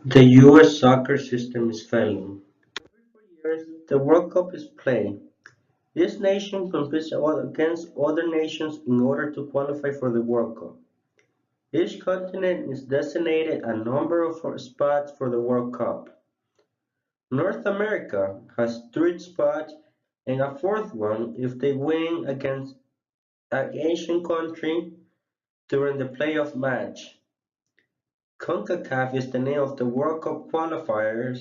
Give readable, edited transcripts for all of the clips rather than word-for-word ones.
The US soccer system is failing. Every 4 years, the World Cup is played. Each nation competes against other nations in order to qualify for the World Cup. Each continent is designated a number of spots for the World Cup. North America has three spots and a fourth one if they win against an Asian country during the playoff match. CONCACAF is the name of the World Cup qualifiers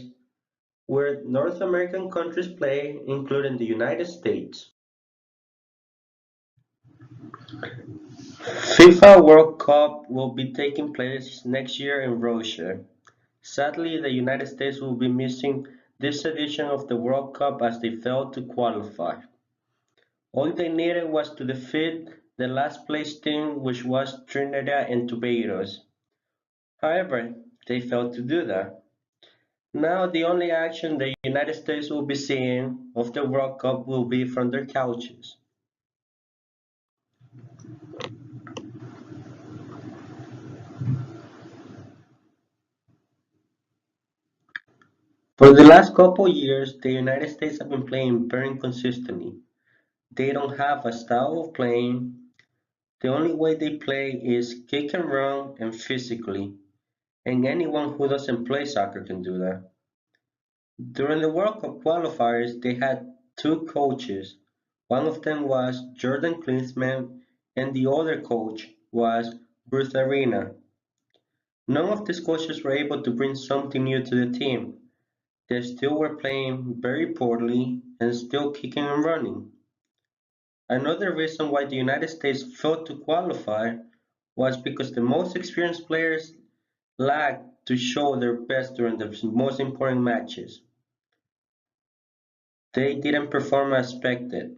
where North American countries play, including the United States. FIFA World Cup will be taking place next year in Russia. Sadly, the United States will be missing this edition of the World Cup as they failed to qualify. All they needed was to defeat the last place team, which was Trinidad and Tobago. However, they failed to do that. Now the only action the United States will be seeing of the World Cup will be from their couches. For the last couple years, the United States have been playing very inconsistently. They don't have a style of playing. The only way they play is kick and run and physically, and anyone who doesn't play soccer can do that. During the World Cup qualifiers, they had two coaches. One of them was Jordan Klinsmann, and the other coach was Bruce Arena. None of these coaches were able to bring something new to the team. They still were playing very poorly and still kicking and running. Another reason why the United States failed to qualify was because the most experienced players lacked to show their best during the most important matches. They didn't perform as expected.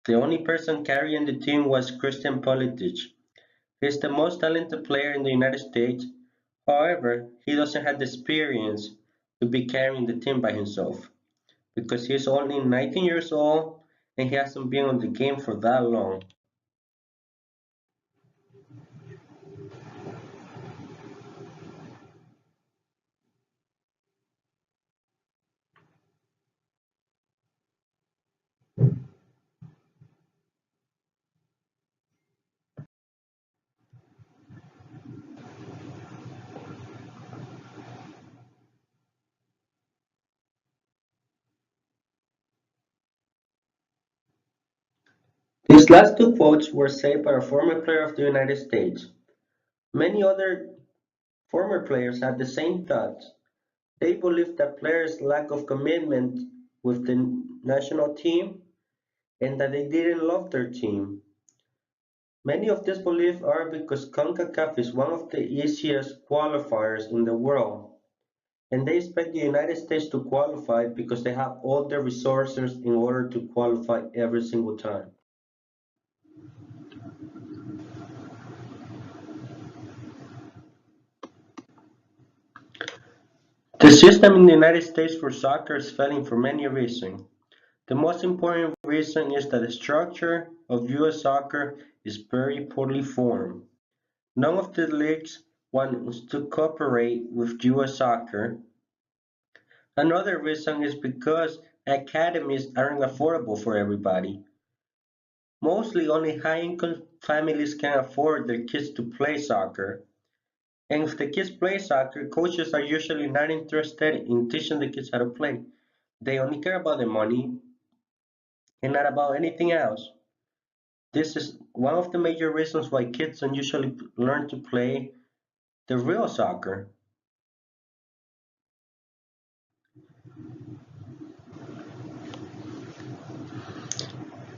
The only person carrying the team was Christian Pulisic. He's the most talented player in the United States. However, he doesn't have the experience to be carrying the team by himself because he's only 19 years old and he hasn't been on the game for that long. These last two quotes were said by a former player of the United States. Many other former players had the same thoughts. They believed that players' lack of commitment with the national team and that they didn't love their team. Many of these beliefs are because CONCACAF is one of the easiest qualifiers in the world, and they expect the United States to qualify because they have all the resources in order to qualify every single time. The system in the United States for soccer is failing for many reasons. The most important reason is that the structure of US soccer is very poorly formed. None of the leagues wants to cooperate with US soccer. Another reason is because academies aren't affordable for everybody. Mostly only high-income families can afford their kids to play soccer. And if the kids play soccer, coaches are usually not interested in teaching the kids how to play. They only care about the money and not about anything else. This is one of the major reasons why kids don't usually learn to play the real soccer.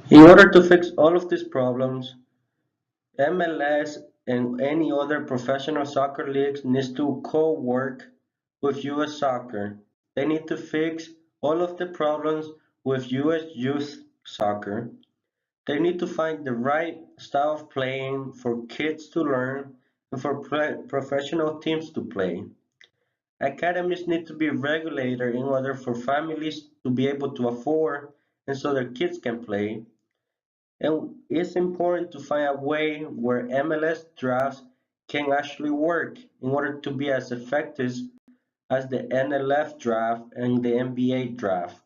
In order to fix all of these problems, MLS and any other professional soccer leagues needs to co-work with US Soccer. They need to fix all of the problems with US youth soccer. They need to find the right style of playing for kids to learn and for professional teams to play. Academies need to be regulated in order for families to be able to afford and so their kids can play. And it's important to find a way where MLS drafts can actually work in order to be as effective as the NLF draft and the NBA draft.